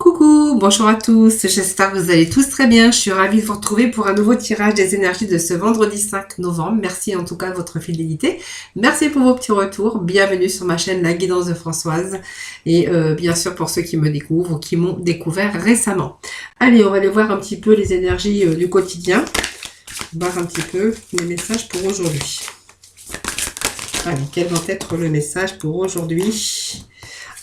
Coucou, bonjour à tous, j'espère que vous allez tous très bien. Je suis ravie de vous retrouver pour un nouveau tirage des énergies de ce vendredi 5 novembre. Merci en tout cas de votre fidélité. Merci pour vos petits retours. Bienvenue sur ma chaîne La Guidance de Françoise. Et bien sûr pour ceux qui me découvrent ou qui m'ont découvert récemment. Allez, on va aller voir un petit peu les énergies du quotidien. Voir un petit peu les messages pour aujourd'hui. Allez, quel va être le message pour aujourd'hui ?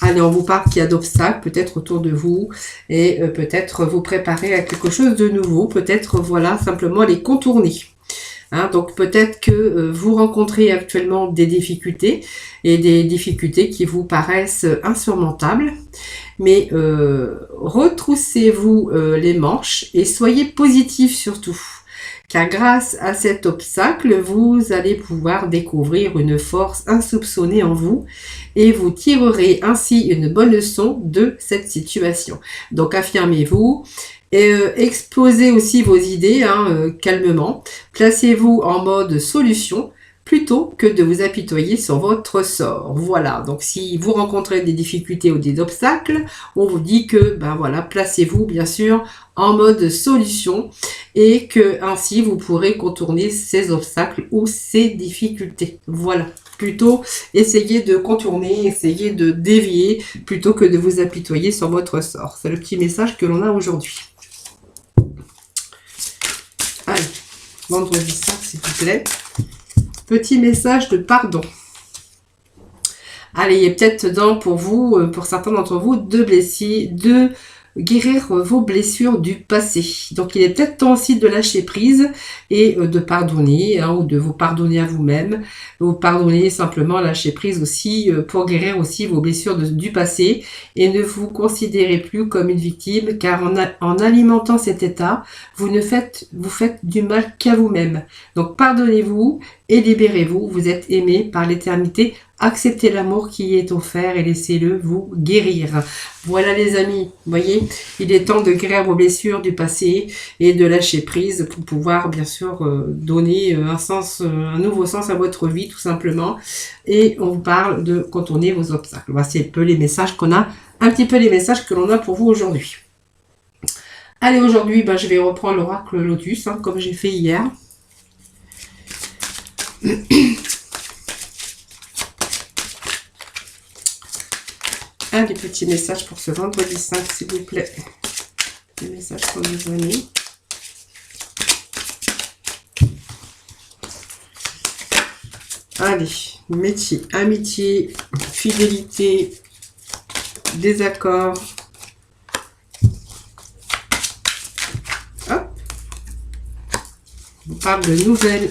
Allez, on vous parle qu'il y a d'obstacles peut-être autour de vous et peut-être vous préparer à quelque chose de nouveau, peut-être voilà simplement les contourner. Hein, donc peut-être que vous rencontrez actuellement des difficultés et des difficultés qui vous paraissent insurmontables, mais retroussez-vous les manches et soyez positif surtout. Car grâce à cet obstacle, vous allez pouvoir découvrir une force insoupçonnée en vous et vous tirerez ainsi une bonne leçon de cette situation. Donc affirmez-vous et exposez aussi vos idées calmement. Placez-vous en mode solution plutôt que de vous apitoyer sur votre sort. Voilà, donc si vous rencontrez des difficultés ou des obstacles, on vous dit que, ben voilà, placez-vous bien sûr en mode solution et que ainsi vous pourrez contourner ces obstacles ou ces difficultés. Voilà, plutôt essayez de contourner, essayez de dévier plutôt que de vous apitoyer sur votre sort. C'est le petit message que l'on a aujourd'hui. Allez, vendredi 5 s'il vous plaît. Petit message de pardon. Allez, il y a peut-être dedans pour vous, pour certains d'entre vous, de guérir vos blessures du passé. Donc, il est peut-être temps aussi de lâcher prise et de pardonner, ou de vous pardonner à vous-même. Vous pardonner simplement, lâcher prise aussi pour guérir aussi vos blessures du passé et ne vous considérez plus comme une victime, car en alimentant cet état, vous faites du mal qu'à vous-même. Donc, pardonnez-vous et libérez-vous. Vous êtes aimé par l'éternité. Acceptez l'amour qui est offert et laissez-le vous guérir. Voilà les amis, vous voyez, il est temps de guérir vos blessures du passé et de lâcher prise pour pouvoir bien sûr donner un nouveau sens à votre vie tout simplement. Et on vous parle de contourner vos obstacles. Voici un peu les messages qu'on a, un petit peu les messages que l'on a pour vous aujourd'hui. Allez, aujourd'hui, je vais reprendre l'oracle Lotus, comme j'ai fait hier. Un des petits messages pour ce vendredi 5, s'il vous plaît. Les messages pour nos amis. Allez, métier, amitié, fidélité, désaccord. Hop. On parle de nouvelles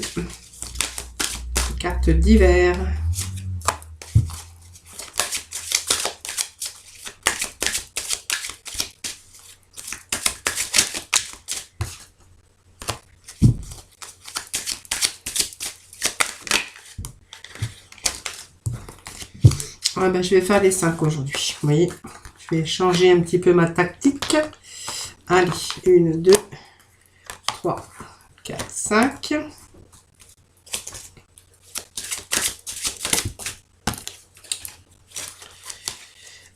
cartes d'hiver. Je vais faire les 5 aujourd'hui. Vous voyez, je vais changer un petit peu ma tactique. Allez, 1, 2, 3, 4, 5.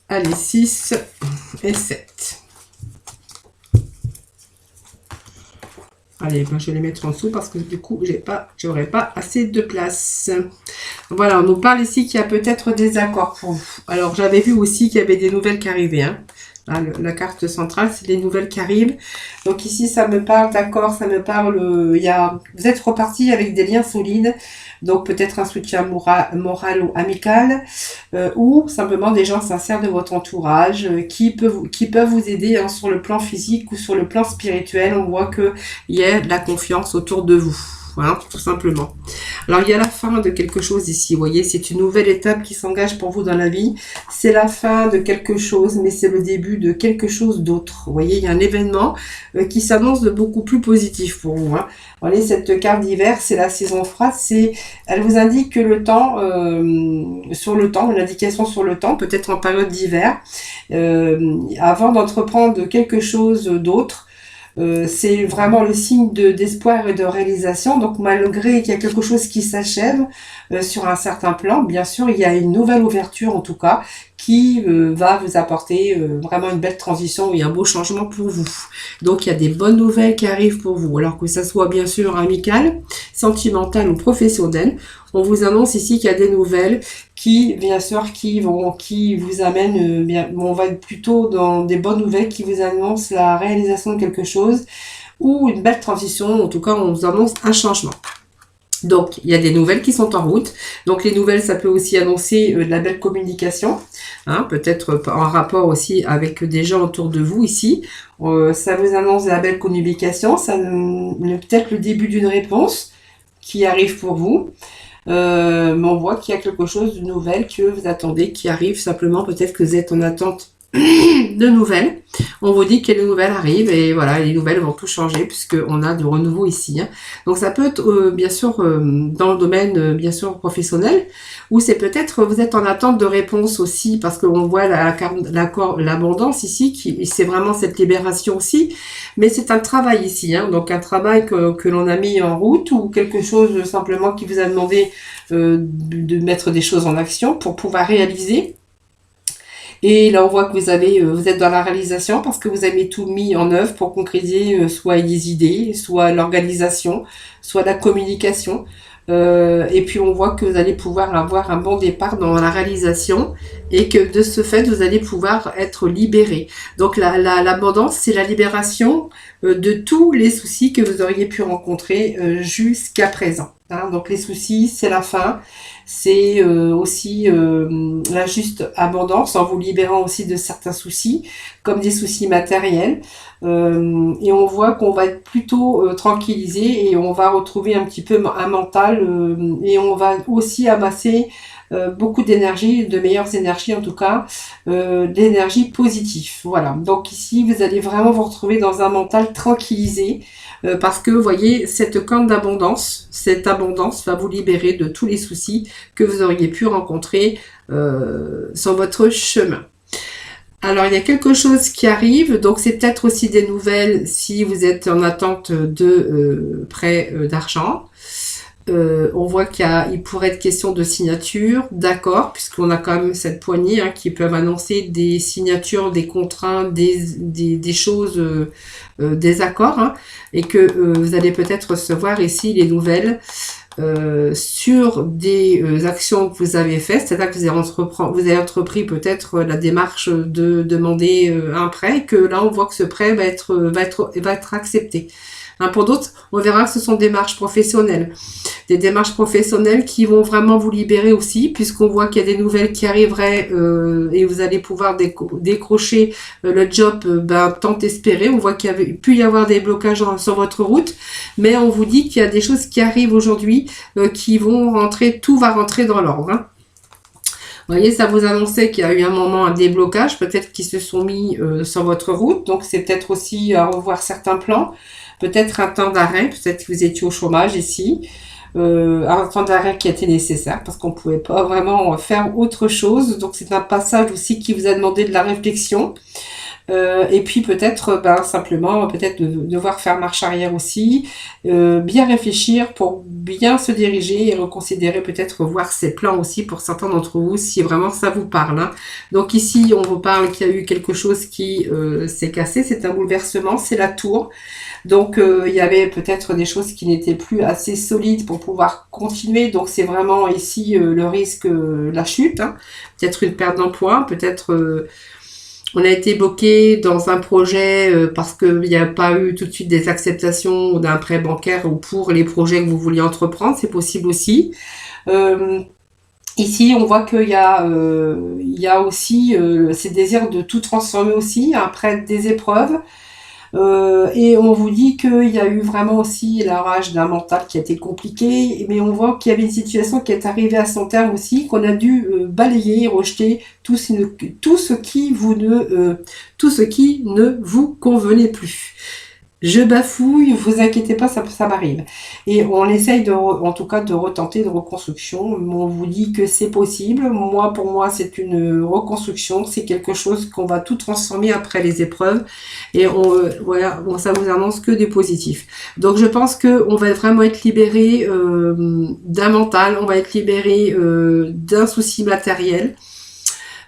Allez, 6 et 7. Allez, je vais les mettre en dessous parce que du coup, j'aurai pas assez de place. Voilà, on nous parle ici qu'il y a peut-être des accords pour vous. Alors, j'avais vu aussi qu'il y avait des nouvelles qui arrivaient. Là, la carte centrale, c'est les nouvelles qui arrivent. Donc ici, ça me parle d'accord, ça me parle... vous êtes reparti avec des liens solides. Donc peut-être un soutien moral ou amical. Ou simplement des gens sincères de votre entourage qui peuvent vous aider sur le plan physique ou sur le plan spirituel. On voit qu'il y a de la confiance autour de vous. Voilà, tout simplement. Alors, il y a la fin de quelque chose ici, vous voyez, c'est une nouvelle étape qui s'engage pour vous dans la vie. C'est la fin de quelque chose, mais c'est le début de quelque chose d'autre. Vous voyez, il y a un événement qui s'annonce de beaucoup plus positif pour vous. Vous voyez, cette carte d'hiver, c'est la saison froide. Elle vous indique que le temps, une indication sur le temps, peut-être en période d'hiver, avant d'entreprendre quelque chose d'autre. C'est vraiment le signe d'espoir et de réalisation. Donc malgré qu'il y a quelque chose qui s'achève sur un certain plan, bien sûr, il y a une nouvelle ouverture en tout cas qui va vous apporter vraiment une belle transition et un beau changement pour vous. Donc il y a des bonnes nouvelles qui arrivent pour vous, alors que ça soit bien sûr amical, sentimental ou professionnel. On vous annonce ici qu'il y a des nouvelles qui, bien sûr, qui vous amènent, on va être plutôt dans des bonnes nouvelles qui vous annoncent la réalisation de quelque chose ou une belle transition. En tout cas, on vous annonce un changement. Donc, il y a des nouvelles qui sont en route. Donc, les nouvelles, ça peut aussi annoncer de la belle communication, hein, peut-être en rapport aussi avec des gens autour de vous ici. Ça vous annonce de la belle communication, ça peut-être le début d'une réponse qui arrive pour vous. Mais on voit qu'il y a quelque chose de nouvelle que vous attendez, qui arrive simplement. Peut-être que vous êtes en attente de nouvelles. On vous dit que les nouvelles arrivent et voilà, les nouvelles vont tout changer puisqu'on a du renouveau ici. Hein. Donc ça peut être bien sûr dans le domaine bien sûr professionnel ou c'est peut-être vous êtes en attente de réponse aussi parce qu'on voit l'abondance ici qui c'est vraiment cette libération aussi. Mais c'est un travail ici, hein, donc un travail que l'on a mis en route ou quelque chose simplement qui vous a demandé de mettre des choses en action pour pouvoir réaliser. Et là, on voit que vous êtes dans la réalisation parce que vous avez tout mis en œuvre pour concrétiser soit les idées, soit l'organisation, soit la communication. Et puis, on voit que vous allez pouvoir avoir un bon départ dans la réalisation et que de ce fait, vous allez pouvoir être libéré. Donc, l'abondance, c'est la libération de tous les soucis que vous auriez pu rencontrer jusqu'à présent. Hein, donc, les soucis, c'est la fin. C'est aussi la juste abondance en vous libérant aussi de certains soucis, comme des soucis matériels. Et on voit qu'on va être plutôt tranquillisé et on va retrouver un petit peu un mental et on va aussi amasser beaucoup d'énergie, de meilleures énergies en tout cas, d'énergie positive. Voilà. Donc ici, vous allez vraiment vous retrouver dans un mental tranquillisé parce que vous voyez, cette corne d'abondance, cette abondance va vous libérer de tous les soucis que vous auriez pu rencontrer sur votre chemin. Alors, il y a quelque chose qui arrive, donc c'est peut-être aussi des nouvelles si vous êtes en attente de prêt d'argent. On voit il pourrait être question de signature, d'accord, puisqu'on a quand même cette poignée qui peuvent annoncer des signatures, des contrats, des choses, des accords, hein, et que vous allez peut-être recevoir ici les nouvelles sur des actions que vous avez faites, c'est-à-dire que vous avez entrepris peut-être la démarche de demander un prêt, que là on voit que ce prêt va être accepté. Hein, pour d'autres, on verra que ce sont des démarches professionnelles. Des démarches professionnelles qui vont vraiment vous libérer aussi, puisqu'on voit qu'il y a des nouvelles qui arriveraient et vous allez pouvoir décrocher le job tant espéré. On voit qu'il y avait pu y avoir des blocages sur votre route, mais on vous dit qu'il y a des choses qui arrivent aujourd'hui qui vont rentrer, tout va rentrer dans l'ordre. Hein. Vous voyez, ça vous annonçait qu'il y a eu un moment, un déblocage, peut-être qui se sont mis sur votre route, donc c'est peut-être aussi à revoir certains plans. Peut-être un temps d'arrêt, peut-être que vous étiez au chômage ici, un temps d'arrêt qui a été nécessaire parce qu'on ne pouvait pas vraiment faire autre chose. Donc c'est un passage aussi qui vous a demandé de la réflexion. Et puis peut-être simplement peut-être devoir faire marche arrière aussi, bien réfléchir pour bien se diriger et reconsidérer, peut-être voir ses plans aussi pour certains d'entre vous si vraiment ça vous parle. Hein. Donc ici on vous parle qu'il y a eu quelque chose qui s'est cassé, c'est un bouleversement, c'est la tour. Donc il y avait peut-être des choses qui n'étaient plus assez solides pour pouvoir continuer. Donc c'est vraiment ici le risque, la chute, hein. Peut-être une perte d'emploi, peut-être on a été bloqué dans un projet parce qu'il n'y a pas eu tout de suite des acceptations d'un prêt bancaire ou pour les projets que vous vouliez entreprendre, c'est possible aussi. Ici, on voit qu'il y a aussi ces désirs de tout transformer aussi après des épreuves. Et on vous dit qu'il y a eu vraiment aussi la rage d'un mental qui a été compliqué, mais on voit qu'il y avait une situation qui est arrivée à son terme aussi, qu'on a dû balayer, rejeter tout ce qui ne vous convenait plus. Je bafouille, vous inquiétez pas, ça m'arrive. Et on essaye en tout cas de retenter une reconstruction. On vous dit que c'est possible. Pour moi, c'est une reconstruction. C'est quelque chose qu'on va tout transformer après les épreuves. Et ça vous annonce que des positifs. Donc, je pense que on va vraiment être libéré d'un mental. On va être libéré d'un souci matériel.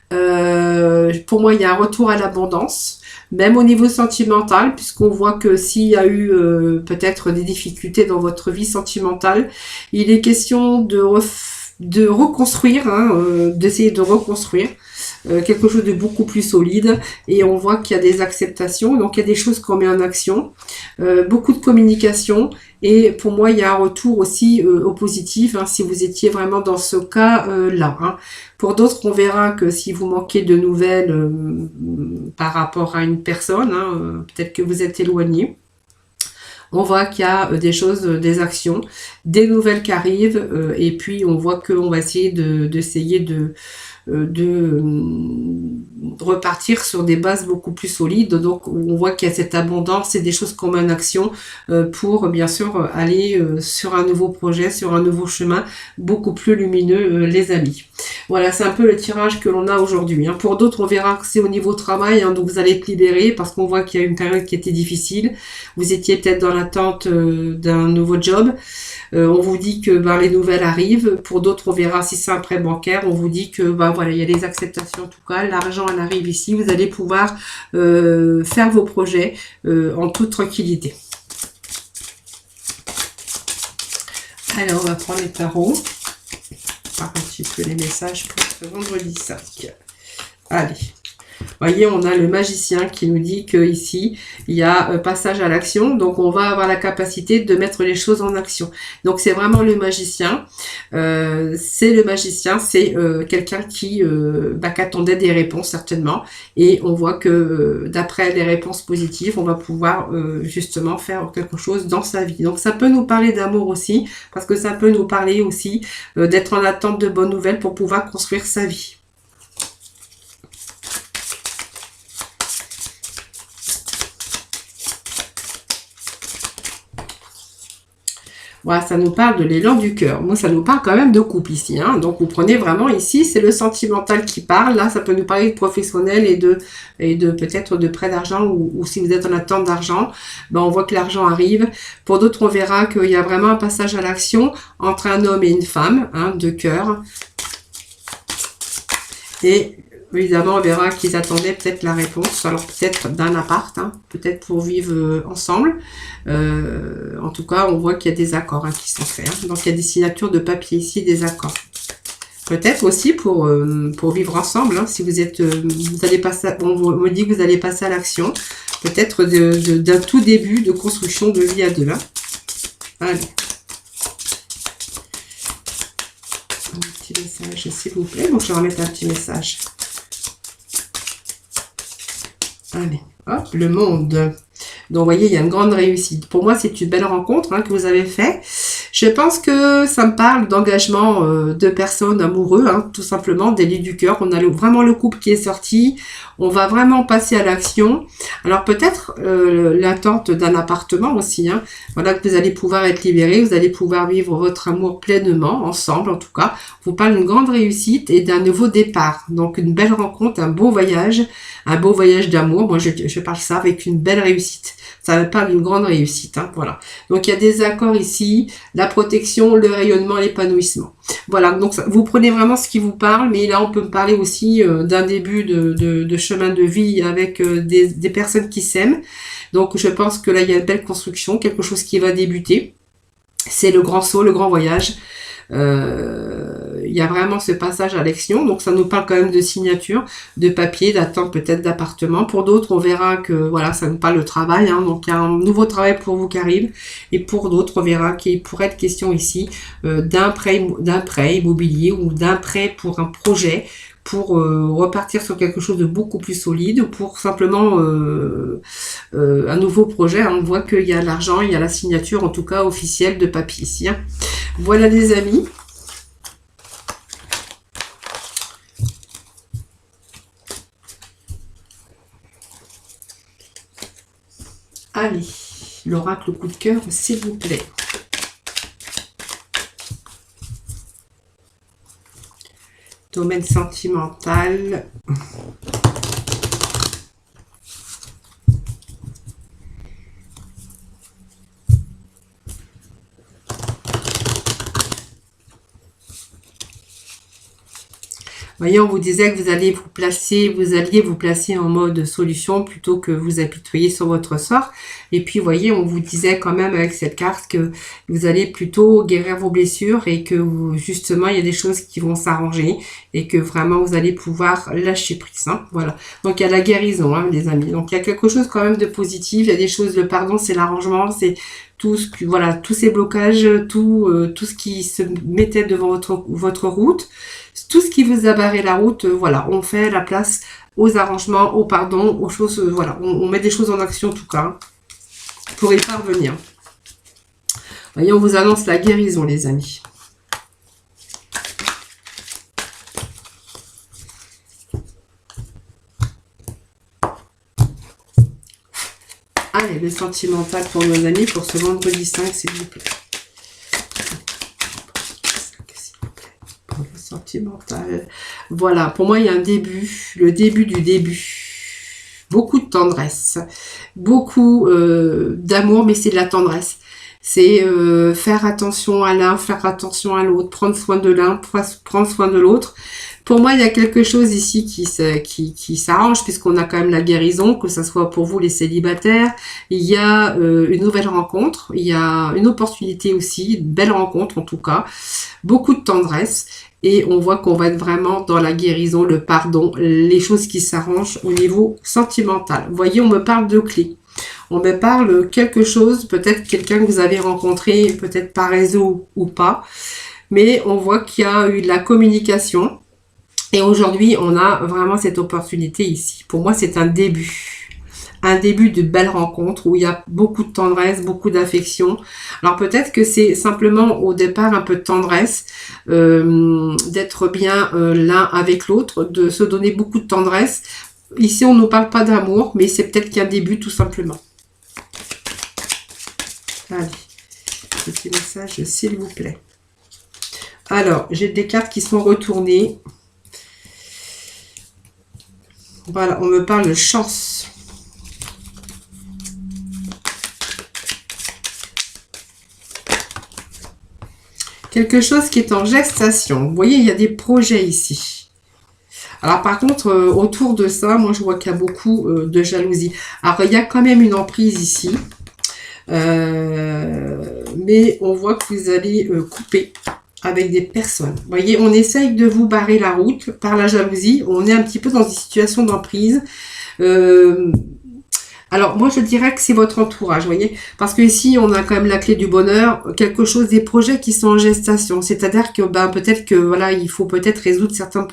Pour moi, il y a un retour à l'abondance, même au niveau sentimental, puisqu'on voit que s'il y a eu peut-être des difficultés dans votre vie sentimentale, il est question de reconstruire, hein, d'essayer de reconstruire quelque chose de beaucoup plus solide, et on voit qu'il y a des acceptations, donc il y a des choses qu'on met en action, beaucoup de communication, et pour moi il y a un retour aussi au positif, hein, si vous étiez vraiment dans ce cas là, hein. Pour d'autres, on verra que si vous manquez de nouvelles par rapport à une personne, hein, peut-être que vous êtes éloigné, on voit qu'il y a des choses, des actions, des nouvelles qui arrivent, et puis on voit qu'on va essayer d'essayer de repartir sur des bases beaucoup plus solides. Donc on voit qu'il y a cette abondance et des choses qu'on met en action pour bien sûr aller sur un nouveau projet, sur un nouveau chemin beaucoup plus lumineux, les amis. Voilà, c'est un peu le tirage que l'on a aujourd'hui, hein. Pour d'autres, on verra que c'est au niveau travail, hein, donc vous allez être libérés parce qu'on voit qu'il y a une période qui était difficile. Vous étiez peut-être dans l'attente d'un nouveau job. On vous dit que les nouvelles arrivent. Pour d'autres, on verra si c'est un prêt bancaire. On vous dit que voilà, il y a des acceptations en tout cas. L'argent, elle arrive ici. Vous allez pouvoir faire vos projets en toute tranquillité. Alors, on va prendre les tarots. Voir un petit peu les messages pour ce vendredi 5. Allez. Voyez, on a le magicien qui nous dit que ici il y a passage à l'action, donc on va avoir la capacité de mettre les choses en action. Donc c'est vraiment le magicien. C'est quelqu'un qui attendait des réponses certainement, et on voit que d'après les réponses positives, on va pouvoir justement faire quelque chose dans sa vie. Donc ça peut nous parler d'amour aussi, parce que ça peut nous parler aussi d'être en attente de bonnes nouvelles pour pouvoir construire sa vie. Voilà, ça nous parle de l'élan du cœur. Moi, ça nous parle quand même de couple ici, hein. Donc, vous prenez vraiment ici, c'est le sentimental qui parle. Là, ça peut nous parler de professionnel et de peut-être de prêt d'argent, ou si vous êtes en attente d'argent, on voit que l'argent arrive. Pour d'autres, on verra qu'il y a vraiment un passage à l'action entre un homme et une femme, hein, de cœur. Et évidemment, on verra qu'ils attendaient peut-être la réponse, alors peut-être d'un appart, hein, peut-être pour vivre ensemble. En tout cas, on voit qu'il y a des accords, hein, qui sont faits, hein. Donc, il y a des signatures de papier ici, des accords. Peut-être aussi pour vivre ensemble, hein, si vous êtes, vous allez passer, on me dit que vous allez passer à l'action, peut-être d'un tout début de construction de vie à deux, hein. Allez. Un petit message, s'il vous plaît. Donc, je vais remettre un petit message. Allez, hop, le monde. Donc, vous voyez, il y a une grande réussite. Pour moi, c'est une belle rencontre, hein, que vous avez fait. Je pense que ça me parle d'engagement de personnes amoureux, hein, tout simplement, des lits du cœur. On a vraiment le couple qui est sorti. On va vraiment passer à l'action. Alors, peut-être l'attente d'un appartement aussi, hein. Voilà, que vous allez pouvoir être libérés. Vous allez pouvoir vivre votre amour pleinement, ensemble, en tout cas. On vous parle d'une grande réussite et d'un nouveau départ. Donc, une belle rencontre, un beau voyage d'amour. Moi, je parle ça avec une belle réussite. Ça me parle d'une grande réussite, hein, voilà. Donc, il y a des accords ici, la protection, le rayonnement, l'épanouissement. Voilà, donc vous prenez vraiment ce qui vous parle, mais là, on peut me parler aussi d'un début de chemin de vie avec des personnes qui s'aiment. Donc, je pense que là, il y a une belle construction, quelque chose qui va débuter. C'est le grand saut, le grand voyage. Il y a vraiment ce passage à l'action, donc ça nous parle quand même de signature, de papier, d'attente peut-être d'appartement. Pour d'autres, on verra que voilà, ça nous parle de travail, hein, donc il y a un nouveau travail pour vous qui arrive, et pour d'autres, on verra qu'il pourrait être question ici d'un prêt immobilier ou d'un prêt pour un projet, pour repartir sur quelque chose de beaucoup plus solide, pour simplement un nouveau projet. On voit qu'il y a l'argent, il y a la signature, en tout cas officielle, de papier ici, hein. Voilà les amis. Allez, l'oracle coup de cœur, s'il vous plaît. Domaine sentimental. Voyez, on vous disait que vous alliez vous placer en mode solution plutôt que vous apitoyer sur votre sort. Et puis, voyez, on vous disait quand même avec cette carte que vous allez plutôt guérir vos blessures et que justement, il y a des choses qui vont s'arranger et que vraiment, vous allez pouvoir lâcher prise. Hein, voilà. Donc, il y a la guérison, hein, les amis. Donc, il y a quelque chose quand même de positif. Il y a des choses, le pardon, c'est l'arrangement, c'est tout ce que, voilà, tous ces blocages, tout ce qui se mettait devant votre route. Tout ce qui vous a barré la route, voilà, on fait la place aux arrangements, au pardon, aux choses, voilà, on met des choses en action en tout cas, hein, pour y parvenir. Voyez, on vous annonce la guérison, les amis. Allez, le sentimental pour nos amis pour ce vendredi 5, s'il vous plaît. Sentimental. Voilà, pour moi, il y a un début, le début du début. Beaucoup de tendresse, beaucoup d'amour, mais c'est de la tendresse. C'est faire attention à l'un, faire attention à l'autre, prendre soin de l'un, prendre soin de l'autre. Pour moi, il y a quelque chose ici qui s'arrange, puisqu'on a quand même la guérison, que ce soit pour vous les célibataires. Il y a une nouvelle rencontre, il y a une opportunité aussi, une belle rencontre en tout cas, beaucoup de tendresse. Et on voit qu'on va être vraiment dans la guérison, le pardon, les choses qui s'arrangent au niveau sentimental. Vous voyez, on me parle de clés. On me parle quelque chose, peut-être quelqu'un que vous avez rencontré, peut-être par réseau ou pas. Mais on voit qu'il y a eu de la communication. Et aujourd'hui, on a vraiment cette opportunité ici. Pour moi, c'est un début. Un début de belle rencontre où il y a beaucoup de tendresse, beaucoup d'affection. Alors peut-être que c'est simplement au départ un peu de tendresse, d'être bien l'un avec l'autre, de se donner beaucoup de tendresse. Ici, on ne parle pas d'amour, mais c'est peut-être qu'un début tout simplement. Allez, petit message s'il vous plaît. Alors, j'ai des cartes qui sont retournées. Voilà, on me parle de chance. Quelque chose qui est en gestation. Vous voyez, il y a des projets ici. Alors par contre, autour de ça, moi je vois qu'il y a beaucoup de jalousie. Alors il y a quand même une emprise ici. Mais on voit que vous allez couper avec des personnes. Vous voyez, on essaye de vous barrer la route par la jalousie. On est un petit peu dans une situation d'emprise. Alors, moi, je dirais que c'est votre entourage, vous voyez. Parce que ici, on a quand même la clé du bonheur, quelque chose, des projets qui sont en gestation. C'est-à-dire que, ben, peut-être que, voilà, il faut peut-être résoudre certaines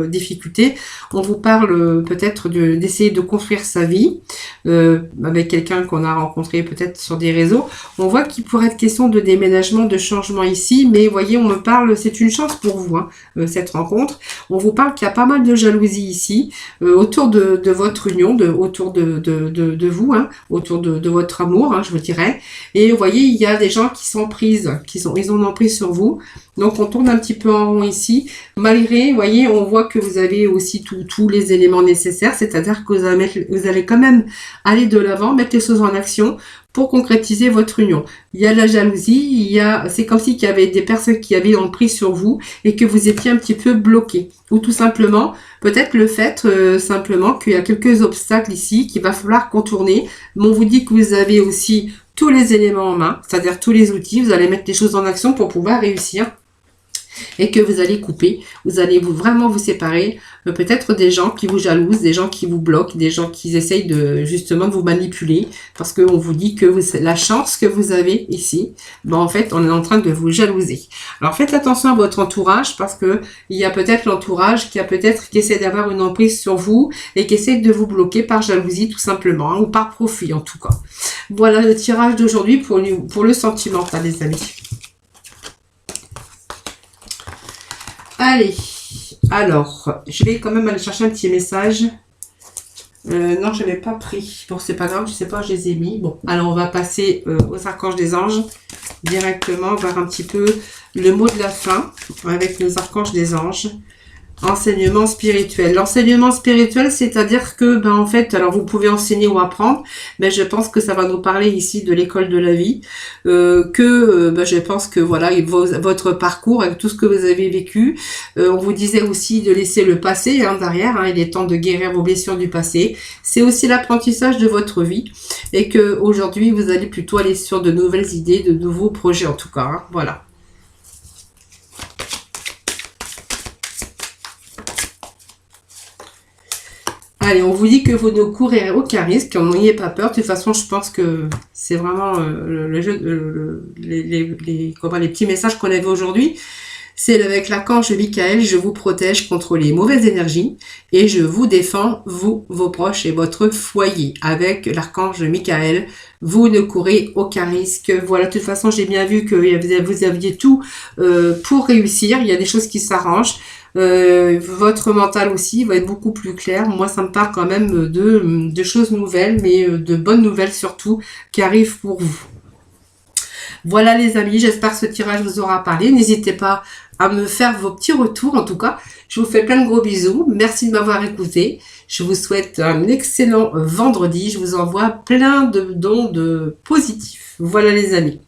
difficultés. On vous parle peut-être d'essayer de construire sa vie avec quelqu'un qu'on a rencontré peut-être sur des réseaux. On voit qu'il pourrait être question de déménagement, de changement ici. Mais, vous voyez, on me parle, c'est une chance pour vous, hein, cette rencontre. On vous parle qu'il y a pas mal de jalousie ici, autour de votre union, autour de vous, hein, autour de votre amour, hein, je vous dirais. Et vous voyez, il y a des gens qui sont prises, ils ont une emprise sur vous. Donc, on tourne un petit peu en rond ici. Malgré, vous voyez, on voit que vous avez aussi tous les éléments nécessaires, c'est-à-dire que vous allez quand même aller de l'avant, mettre les choses en action pour concrétiser votre union. Il y a de la jalousie, c'est comme si il y avait des personnes qui avaient emprise sur vous et que vous étiez un petit peu bloqué. Ou tout simplement, peut-être le fait simplement qu'il y a quelques obstacles ici qu'il va falloir contourner. Mais on vous dit que vous avez aussi tous les éléments en main, c'est-à-dire tous les outils. Vous allez mettre les choses en action pour pouvoir réussir. Et que vous allez couper, vous allez vraiment vous séparer, peut-être des gens qui vous jalousent, des gens qui vous bloquent, des gens qui essayent justement de vous manipuler, parce qu'on vous dit que la chance que vous avez ici, ben en fait, on est en train de vous jalouser. Alors faites attention à votre entourage, parce que il y a peut-être l'entourage qui essaie d'avoir une emprise sur vous et qui essaie de vous bloquer par jalousie tout simplement, hein, ou par profit en tout cas. Voilà le tirage d'aujourd'hui pour le sentimental, les amis. Allez, alors, je vais quand même aller chercher un petit message. Non, je n'avais pas pris. Bon, c'est pas grave, je sais pas, je les ai mis. Bon, alors on va passer aux archanges des anges directement, voir un petit peu le mot de la fin avec nos archanges des anges. Enseignement spirituel. L'enseignement spirituel, c'est-à-dire que, ben, en fait, alors vous pouvez enseigner ou apprendre, mais je pense que ça va nous parler ici de l'école de la vie, ben, je pense que voilà, votre parcours avec tout ce que vous avez vécu, on vous disait aussi de laisser le passé derrière, il est temps de guérir vos blessures du passé. C'est aussi l'apprentissage de votre vie et que aujourd'hui vous allez plutôt aller sur de nouvelles idées, de nouveaux projets en tout cas, voilà. Allez, on vous dit que vous ne courez aucun risque, n'ayez pas peur. De toute façon, je pense que c'est vraiment le jeu, les petits messages qu'on avait aujourd'hui. C'est avec l'archange Michael, je vous protège contre les mauvaises énergies et je vous défends, vous, vos proches et votre foyer. Avec l'archange Michael, vous ne courez aucun risque. Voilà, de toute façon, j'ai bien vu que vous aviez tout pour réussir. Il y a des choses qui s'arrangent. Votre mental aussi va être beaucoup plus clair. Moi, ça me parle quand même de choses nouvelles, mais de bonnes nouvelles surtout qui arrivent pour vous. Voilà les amis, j'espère que ce tirage vous aura parlé. N'hésitez pas à me faire vos petits retours. En tout cas, je vous fais plein de gros bisous. Merci de m'avoir écouté. Je vous souhaite un excellent vendredi. Je vous envoie plein de dons positifs. Voilà les amis.